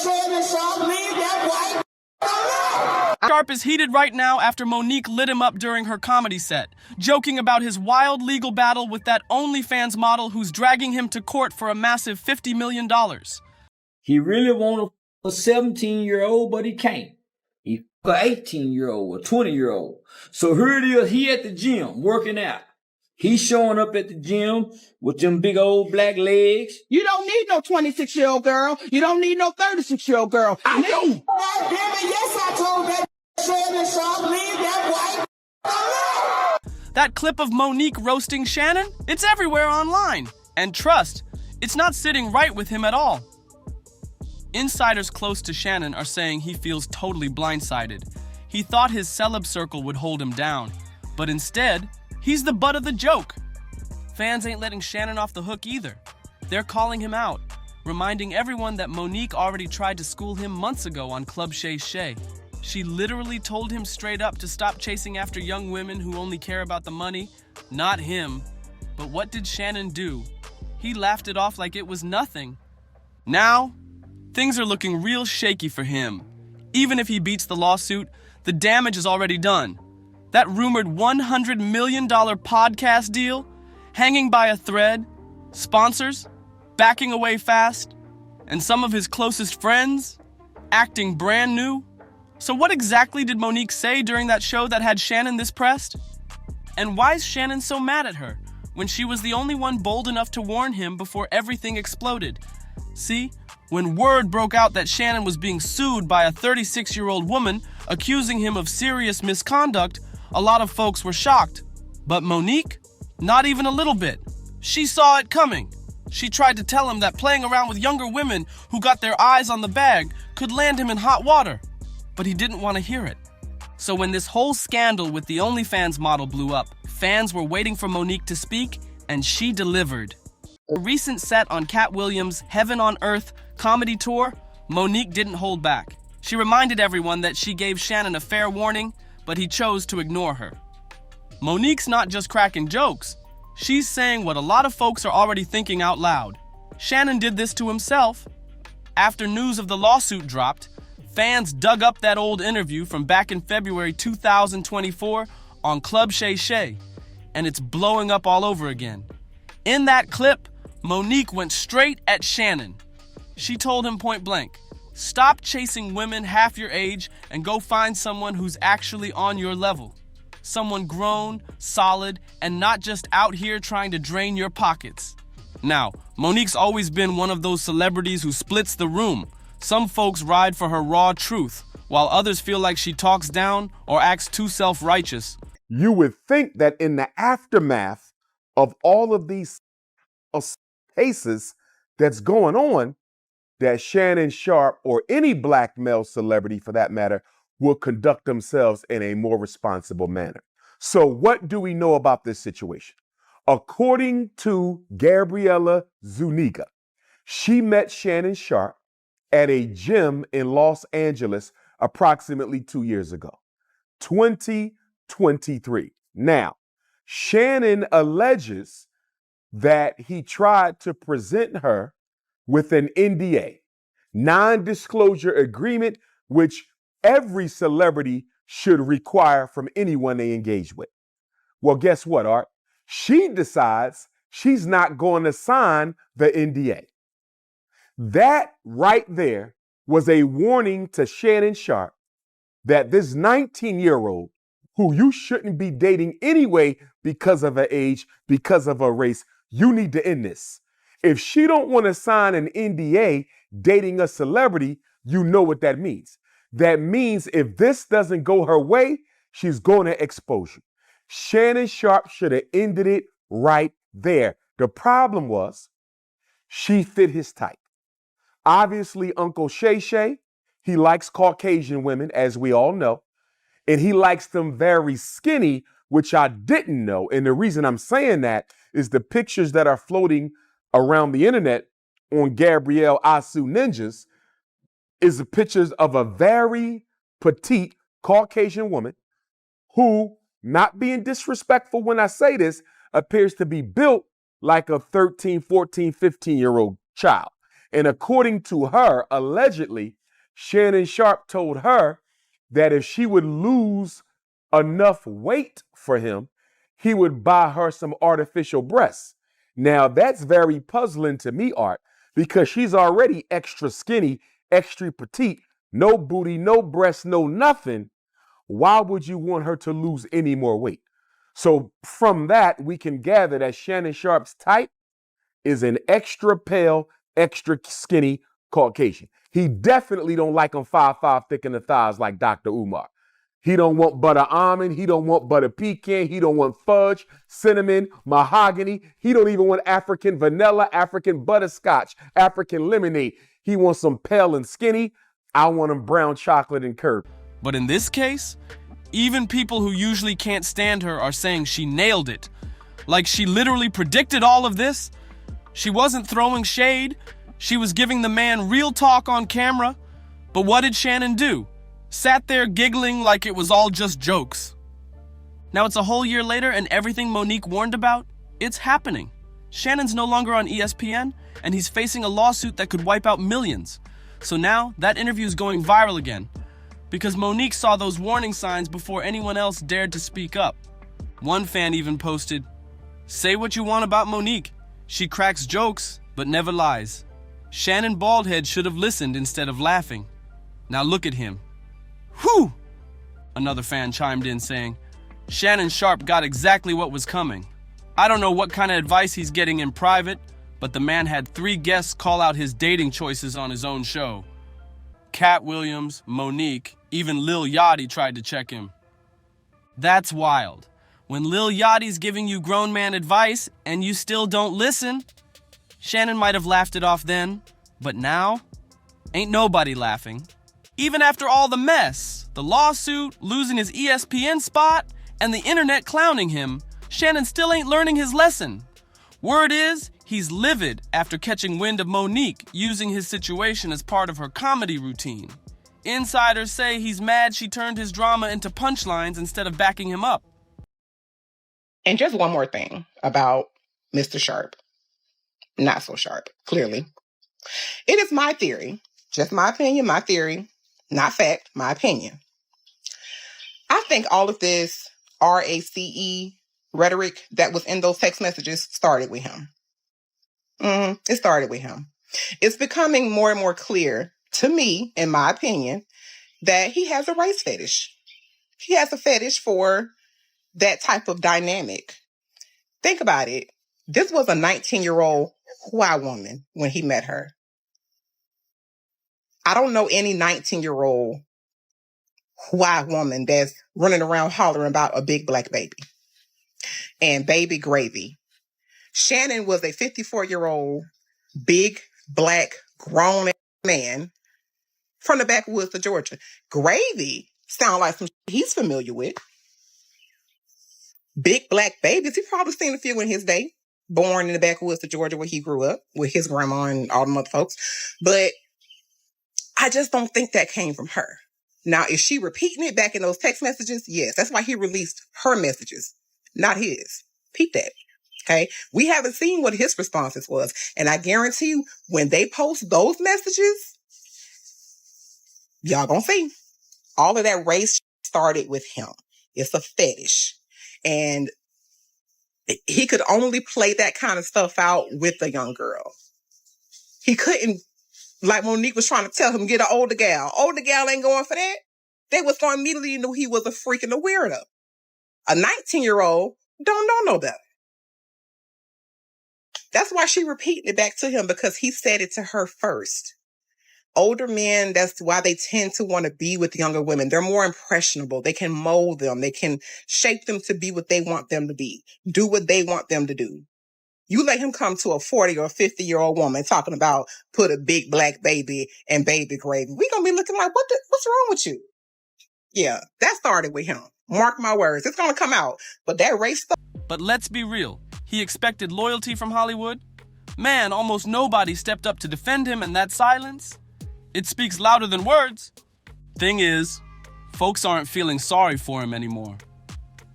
Shannon Sharpe, leave that white Sharpe is heated right now after Monique lit him up during her comedy set, joking about his wild legal battle with that OnlyFans model who's dragging him to court for a massive $50 million. He really want a 17-year-old, but he can't. He an 18-year-old, a 20-year-old. So here it is, he at the gym, working out. He's showing up at the gym with them big old black legs. You don't need no 26-year-old girl. You don't need no 36-year-old girl. I know. Yes, I told that Shannon Sharpe, leave that white That clip of Monique roasting Shannon, it's everywhere online. And trust, it's not sitting right with him at all. Insiders close to Shannon are saying he feels totally blindsided. He thought his celeb circle would hold him down, but instead, he's the butt of the joke. Fans ain't letting Shannon off the hook either. They're calling him out, reminding everyone that Monique already tried to school him months ago on Club Shay Shay. She literally told him straight up to stop chasing after young women who only care about the money, not him. But what did Shannon do? He laughed it off like it was nothing. Now, things are looking real shaky for him. Even if he beats the lawsuit, the damage is already done. That rumored $100 million podcast deal, hanging by a thread, sponsors, backing away fast, and some of his closest friends, acting brand new. So what exactly did Monique say during that show that had Shannon this pressed? And why is Shannon so mad at her when she was the only one bold enough to warn him before everything exploded? See, when word broke out that Shannon was being sued by a 36-year-old woman accusing him of serious misconduct, a lot of folks were shocked. But Monique? Not even a little bit. She saw it coming. She tried to tell him that playing around with younger women who got their eyes on the bag could land him in hot water. But he didn't want to hear it. So when this whole scandal with the OnlyFans model blew up, fans were waiting for Monique to speak, and she delivered. A recent set on Katt Williams' Heaven on Earth comedy tour, Monique didn't hold back. She reminded everyone that she gave Shannon a fair warning, but he chose to ignore her. Monique's not just cracking jokes. She's saying what a lot of folks are already thinking out loud. Shannon did this to himself. After news of the lawsuit dropped, fans dug up that old interview from back in February 2024 on Club Shay Shay, and it's blowing up all over again. In that clip, Monique went straight at Shannon. She told him point blank, "Stop chasing women half your age and go find someone who's actually on your level. Someone grown, solid, and not just out here trying to drain your pockets." Now, Monique's always been one of those celebrities who splits the room. Some folks ride for her raw truth, while others feel like she talks down or acts too self-righteous. You would think that in the aftermath of all of these cases that's going on, that Shannon Sharpe or any black male celebrity for that matter will conduct themselves in a more responsible manner. So what do we know about this situation? According to Gabriella Zuniga, she met Shannon Sharpe at a gym in Los Angeles approximately 2 years ago, 2023. Now, Shannon alleges that he tried to present her with an NDA, non-disclosure agreement, which every celebrity should require from anyone they engage with. Well, guess what, Art? She decides she's not going to sign the NDA. That right there was a warning to Shannon Sharpe that this 19-year-old, who you shouldn't be dating anyway because of her age, because of her race, you need to end this. If she don't want to sign an NDA dating a celebrity, you know what that means. That means if this doesn't go her way, she's going to expose you. Shannon Sharpe should have ended it right there. The problem was she fit his type. Obviously, Uncle Shay Shay, he likes Caucasian women, as we all know, and he likes them very skinny, which I didn't know. And the reason I'm saying that is the pictures that are floating around the internet on Gabrielle Asu Ninjas is the pictures of a very petite Caucasian woman who, not being disrespectful when I say this, appears to be built like a 13, 14, 15-year-old child. And according to her, allegedly, Shannon Sharpe told her that if she would lose enough weight for him, he would buy her some artificial breasts. Now, that's very puzzling to me, Art, because she's already extra skinny, extra petite, no booty, no breasts, no nothing. Why would you want her to lose any more weight? So from that, we can gather that Shannon Sharpe's type is an extra pale, extra skinny Caucasian. He definitely don't like them 5'5", thick in the thighs like Dr. Umar. He don't want butter almond. He don't want butter pecan. He don't want fudge, cinnamon, mahogany. He don't even want African vanilla, African butterscotch, African lemonade. He wants some pale and skinny. I want him brown chocolate and curd. But in this case, even people who usually can't stand her are saying she nailed it. Like she literally predicted all of this. She wasn't throwing shade. She was giving the man real talk on camera. But what did Shannon do? Sat there giggling like it was all just jokes. Now it's a whole year later and everything Monique warned about, it's happening. Shannon's no longer on ESPN and he's facing a lawsuit that could wipe out millions. So now that interview is going viral again because Monique saw those warning signs before anyone else dared to speak up. One fan even posted, "Say what you want about Monique. She cracks jokes, but never lies. Shannon Baldhead should have listened instead of laughing. Now look at him." Whew! Another fan chimed in saying, "Shannon Sharpe got exactly what was coming. I don't know what kind of advice he's getting in private, but the man had 3 guests call out his dating choices on his own show. Katt Williams, Monique, even Lil Yachty tried to check him. That's wild. When Lil Yachty's giving you grown man advice and you still don't listen." Shannon might have laughed it off then, but now, ain't nobody laughing. Even after all the mess, the lawsuit, losing his ESPN spot, and the internet clowning him, Shannon still ain't learning his lesson. Word is, he's livid after catching wind of Monique using his situation as part of her comedy routine. Insiders say he's mad she turned his drama into punchlines instead of backing him up. And just one more thing about Mr. Sharpe. Not so sharp, clearly. It is my theory, just my opinion, my theory, not fact, my opinion. I think all of this RACE rhetoric that was in those text messages started with him. It started with him. It's becoming more and more clear to me, in my opinion, that he has a race fetish. He has a fetish for that type of dynamic. Think about it. This was a 19-year-old white woman when he met her. I don't know any 19-year-old white woman that's running around hollering about a big black baby and baby gravy. Shannon was a 54-year-old big black grown man from the backwoods of Georgia. Gravy sound like some he's familiar with. Big black babies, he probably seen a few in his day. Born in the backwoods of Georgia where he grew up with his grandma and all the other folks. But I just don't think that came from her. Now, is she repeating it back in those text messages? Yes. That's why he released her messages, not his. Peep that. Okay. We haven't seen what his responses was. And I guarantee you, when they post those messages, y'all gonna see. All of that race started with him. It's a fetish. And he could only play that kind of stuff out with a young girl. He couldn't, like Monique was trying to tell him, get an older gal. Older gal ain't going for that. They was going to immediately know he was a freak and a weirdo. A 19-year-old don't know no better. That's why she repeated it back to him, because he said it to her first. Older men, that's why they tend to want to be with younger women. They're more impressionable. They can mold them. They can shape them to be what they want them to be. Do what they want them to do. You let him come to a 40 or 50-year-old woman talking about put a big black baby and baby gravy. We're going to be looking like, what's wrong with you? Yeah, that started with him. Mark my words. It's going to come out. But that race stuff. But let's be real. He expected loyalty from Hollywood. Man, almost nobody stepped up to defend him, and that silence, it speaks louder than words. Thing is, folks aren't feeling sorry for him anymore.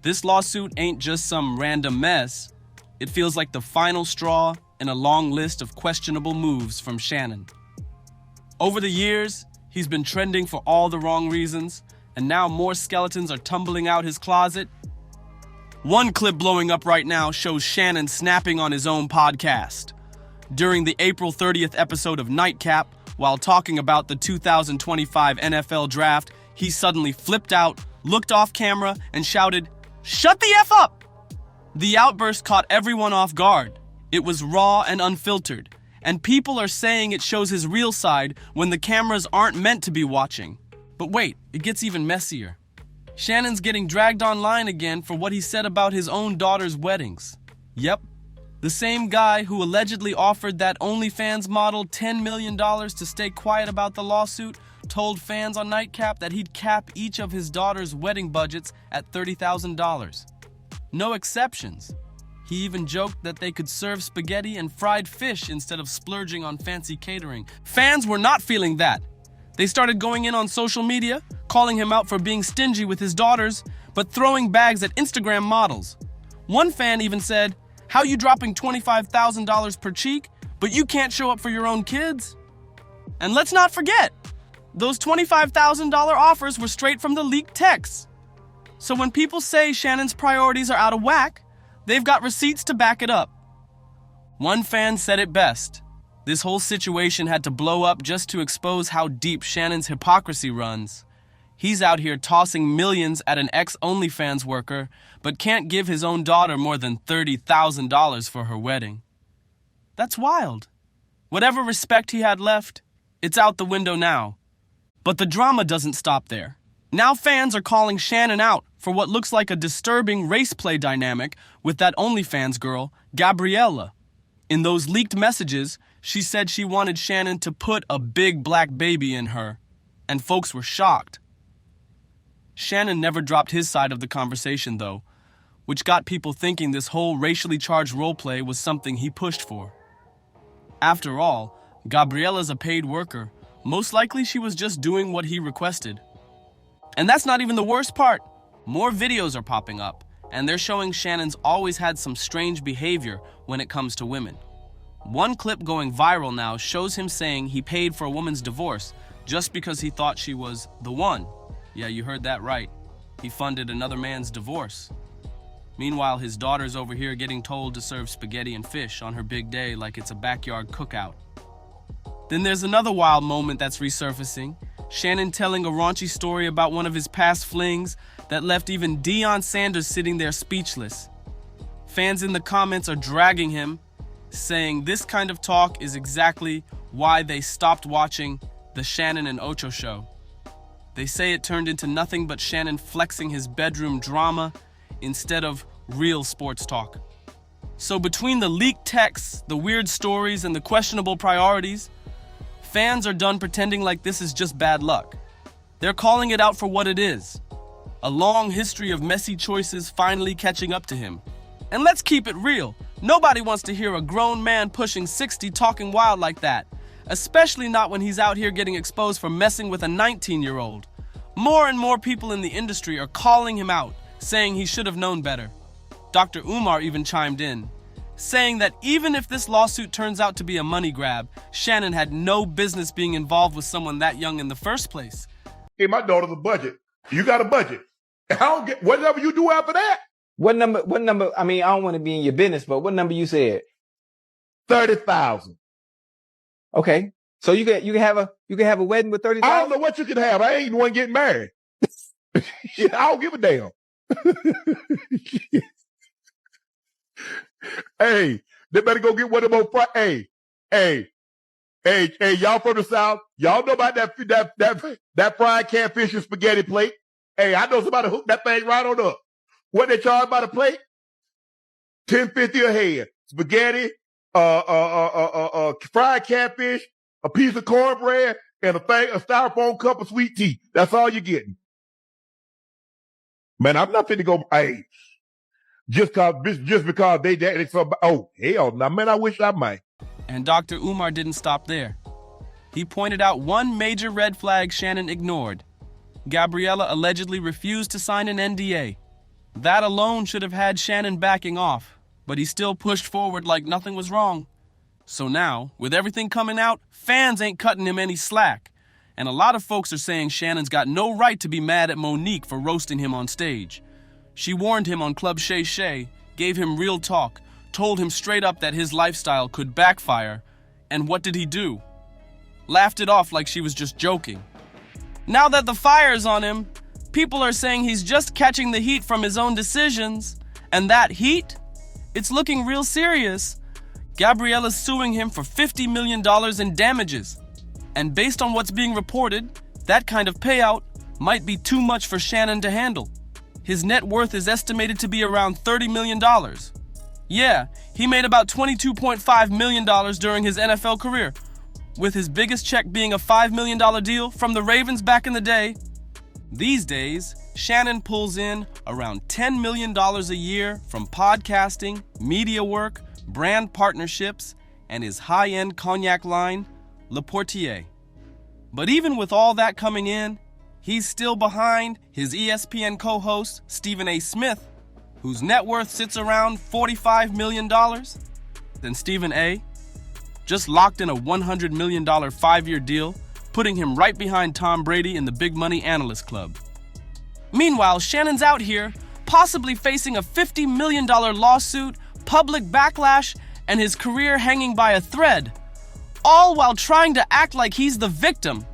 This lawsuit ain't just some random mess. It feels like the final straw, in a long list of questionable moves from Shannon. Over the years, he's been trending for all the wrong reasons, and now more skeletons are tumbling out his closet. One clip blowing up right now shows Shannon snapping on his own podcast. During the April 30th episode of Nique, while talking about the 2025 NFL Draft, he suddenly flipped out, looked off camera, and shouted, "Shut the F up!" The outburst caught everyone off guard. It was raw and unfiltered, and people are saying it shows his real side when the cameras aren't meant to be watching. But wait, it gets even messier. Shannon's getting dragged online again for what he said about his own daughter's weddings. Yep, the same guy who allegedly offered that OnlyFans model $10 million to stay quiet about the lawsuit told fans on Nique that he'd cap each of his daughter's wedding budgets at $30,000. No exceptions. He even joked that they could serve spaghetti and fried fish instead of splurging on fancy catering. Fans were not feeling that. They started going in on social media, calling him out for being stingy with his daughters, but throwing bags at Instagram models. One fan even said, "How you dropping $25,000 per cheek, but you can't show up for your own kids?" And let's not forget, those $25,000 offers were straight from the leaked texts. So when people say Shannon's priorities are out of whack, they've got receipts to back it up. One fan said it best. This whole situation had to blow up just to expose how deep Shannon's hypocrisy runs. He's out here tossing millions at an ex-OnlyFans worker, but can't give his own daughter more than $30,000 for her wedding. That's wild. Whatever respect he had left, it's out the window now. But the drama doesn't stop there. Now fans are calling Shannon out for what looks like a disturbing raceplay dynamic with that OnlyFans girl, Gabriella. In those leaked messages, she said she wanted Shannon to put a big black baby in her, and folks were shocked. Shannon never dropped his side of the conversation, though, which got people thinking this whole racially charged roleplay was something he pushed for. After all, Gabriella's a paid worker. Most likely she was just doing what he requested. And that's not even the worst part. More videos are popping up, and they're showing Shannon's always had some strange behavior when it comes to women. One clip going viral now shows him saying he paid for a woman's divorce just because he thought she was the one. Yeah, you heard that right. He funded another man's divorce. Meanwhile, his daughter's over here getting told to serve spaghetti and fish on her big day like it's a backyard cookout. Then there's another wild moment that's resurfacing. Shannon telling a raunchy story about one of his past flings that left even Deion Sanders sitting there speechless. Fans in the comments are dragging him, saying this kind of talk is exactly why they stopped watching the Shannon and Ocho show. They say it turned into nothing but Shannon flexing his bedroom drama instead of real sports talk. So between the leaked texts, the weird stories, and the questionable priorities, fans are done pretending like this is just bad luck. They're calling it out for what it is. A long history of messy choices finally catching up to him. And let's keep it real. Nobody wants to hear a grown man pushing 60 talking wild like that, especially not when he's out here getting exposed for messing with a 19-year-old. More and more people in the industry are calling him out, saying he should have known better. Dr. Umar even chimed in, saying that even if this lawsuit turns out to be a money grab, Shannon had no business being involved with someone that young in the first place. Hey, my daughter's a budget. You got a budget. I don't get whatever you do after that. What number, I mean, I don't want to be in your business, but what number you said? 30,000. Okay. So you can have a wedding with 30,000? I don't know what you can have. I ain't the one getting married. Shit, I don't give a damn. Hey, they better go get one of them. Hey, y'all from the South, y'all know about that fried catfish and spaghetti plate. Hey, I know somebody hooked that thing right on up. What they charge by the plate? $10.50 a head. Spaghetti, fried catfish, a piece of cornbread, and a styrofoam cup of sweet tea. That's all you're getting. Man, I'm not finna go. Hey, just because they oh hell, now man, I wish I might. And Dr. Umar didn't stop there. He pointed out one major red flag Shannon ignored. Gabriella allegedly refused to sign an NDA. That alone should have had Shannon backing off, but he still pushed forward like nothing was wrong. So now, with everything coming out, fans ain't cutting him any slack. And a lot of folks are saying Shannon's got no right to be mad at Monique for roasting him on stage. She warned him on Club Shay Shay, gave him real talk, told him straight up that his lifestyle could backfire. And what did he do? Laughed it off like she was just joking. Now that the fire's on him, people are saying he's just catching the heat from his own decisions. And that heat? It's looking real serious. Gabriella's suing him for $50 million in damages. And based on what's being reported, that kind of payout might be too much for Shannon to handle. His net worth is estimated to be around $30 million. Yeah, he made about $22.5 million during his NFL career, with his biggest check being a $5 million deal from the Ravens back in the day. These days, Shannon pulls in around $10 million a year from podcasting, media work, brand partnerships, and his high-end cognac line, Le Portier. But even with all that coming in, he's still behind his ESPN co-host, Stephen A. Smith, whose net worth sits around $45 million. Then Stephen A. just locked in a $100 million 5-year deal, putting him right behind Tom Brady in the big money analyst club. Meanwhile, Shannon's out here, possibly facing a $50 million lawsuit, public backlash, and his career hanging by a thread, all while trying to act like he's the victim.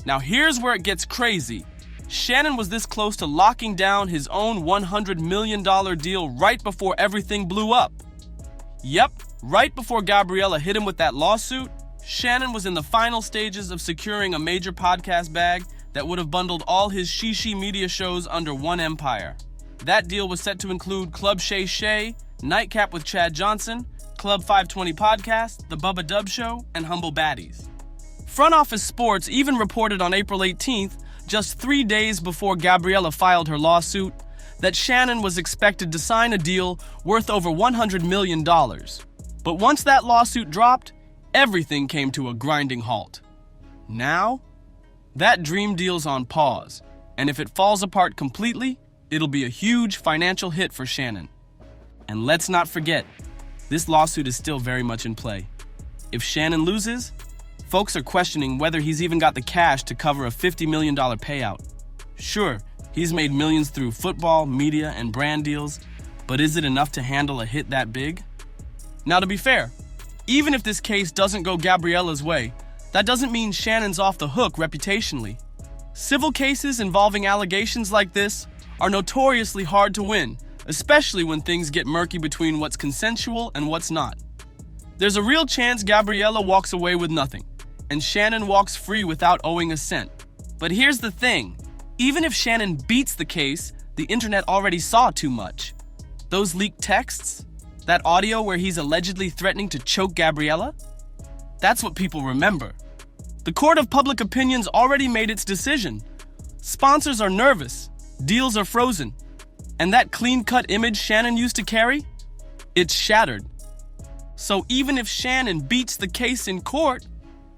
Now here's where it gets crazy. Shannon was this close to locking down his own $100 million deal right before everything blew up. Yep, right before Gabriella hit him with that lawsuit, Shannon was in the final stages of securing a major podcast bag that would have bundled all his Shishi media shows under one empire. That deal was set to include Club Shay Shay, Nightcap with Chad Johnson, Club 520 Podcast, The Bubba Dub Show, and Humble Baddies. Front Office Sports even reported on April 18th, just 3 days before Gabriella filed her lawsuit, that Shannon was expected to sign a deal worth over $100 million. But once that lawsuit dropped, everything came to a grinding halt. Now, that dream deal's on pause, and if it falls apart completely, it'll be a huge financial hit for Shannon. And let's not forget, this lawsuit is still very much in play. If Shannon loses, folks are questioning whether he's even got the cash to cover a $50 million payout. Sure, he's made millions through football, media, and brand deals, but is it enough to handle a hit that big? Now, to be fair, even if this case doesn't go Gabriella's way, that doesn't mean Shannon's off the hook reputationally. Civil cases involving allegations like this are notoriously hard to win, especially when things get murky between what's consensual and what's not. There's a real chance Gabriella walks away with nothing, and Shannon walks free without owing a cent. But here's the thing, even if Shannon beats the case, the internet already saw too much. Those leaked texts, that audio where he's allegedly threatening to choke Gabriella, that's what people remember. The court of public opinion's already made its decision. Sponsors are nervous, deals are frozen, and that clean-cut image Shannon used to carry, it's shattered. So even if Shannon beats the case in court,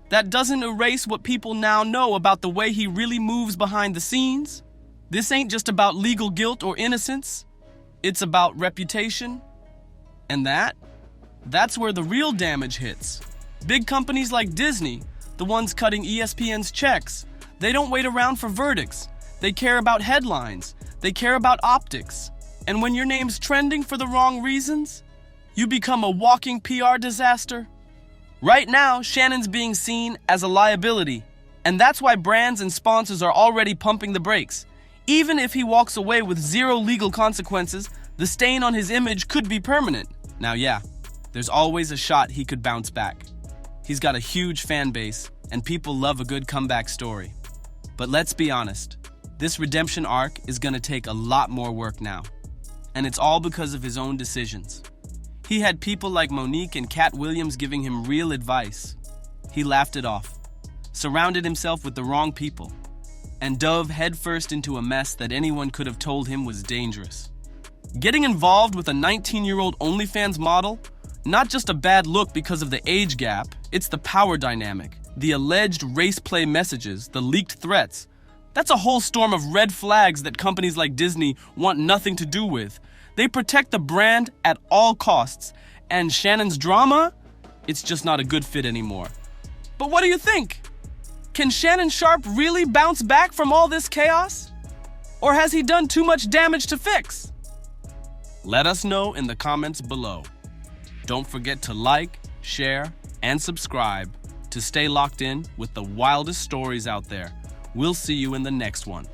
that doesn't erase what people now know about the way he really moves behind the scenes. This ain't just about legal guilt or innocence. It's about reputation. And that's where the real damage hits. Big companies like Disney, the ones cutting ESPN's checks, they don't wait around for verdicts. They care about headlines. They care about optics. And when your name's trending for the wrong reasons, you become a walking PR disaster. Right now, Shannon's being seen as a liability, and that's why brands and sponsors are already pumping the brakes. Even if he walks away with zero legal consequences, the stain on his image could be permanent. Now, yeah, there's always a shot he could bounce back. He's got a huge fan base, and people love a good comeback story. But let's be honest, this redemption arc is gonna take a lot more work now. And it's all because of his own decisions. He had people like Monique and Katt Williams giving him real advice. He laughed it off, surrounded himself with the wrong people, and dove headfirst into a mess that anyone could have told him was dangerous. Getting involved with a 19-year-old OnlyFans model, not just a bad look because of the age gap, it's the power dynamic, the alleged raceplay messages, the leaked threats. That's a whole storm of red flags that companies like Disney want nothing to do with. They protect the brand at all costs, and Shannon's drama, it's just not a good fit anymore. But what do you think? Can Shannon Sharpe really bounce back from all this chaos? Or has he done too much damage to fix? Let us know in the comments below. Don't forget to like, share, and subscribe to stay locked in with the wildest stories out there. We'll see you in the next one.